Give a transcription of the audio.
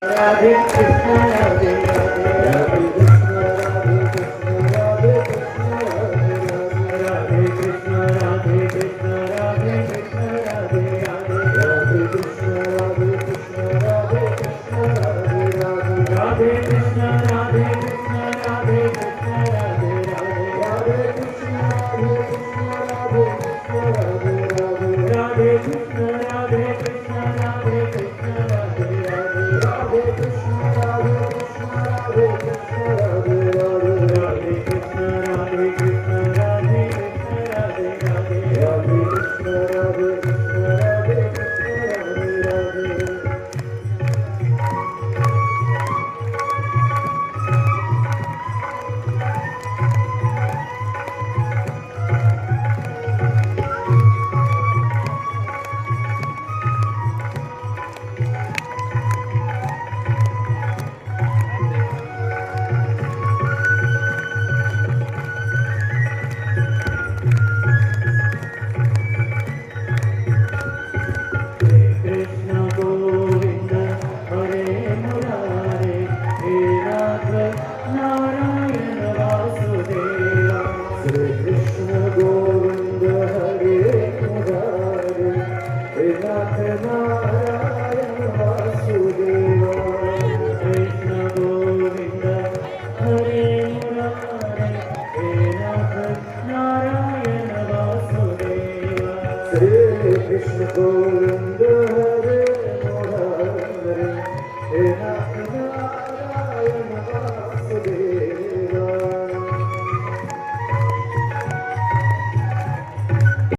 राधे कृष्ण राधे राधे राधे कृष्ण राधे कृष्ण राधे कृष्ण राधे कृष्ण राधे राधे कृष्ण राधे कृष्ण राधे कृष्ण राधे राधे कृष्ण राधे कृष्ण राधे कृष्ण राधे राधे कृष्ण राधे कृष्ण राधे कृष्ण राधे राधे कृष्ण राधे कृष्ण राधे कृष्ण राधे राधे कृष्ण राधे कृष्ण राधे कृष्ण राधे राधे कृष्ण राधे कृष्ण राधे कृष्ण राधे राधे कृष्ण राधे कृष्ण राधे कृष्ण राधे राधे कृष्ण गोविंद हरे मुरारे हे नाथ नारायण वासुदेवा श्री कृष्ण गोविंद हरे मुरारे हे नाथ नारायण वासुदेवा कृष्ण गोविंद हरे मुरारे हे नाथ नारायण वासुदेवा श्री कृष्ण गोविंद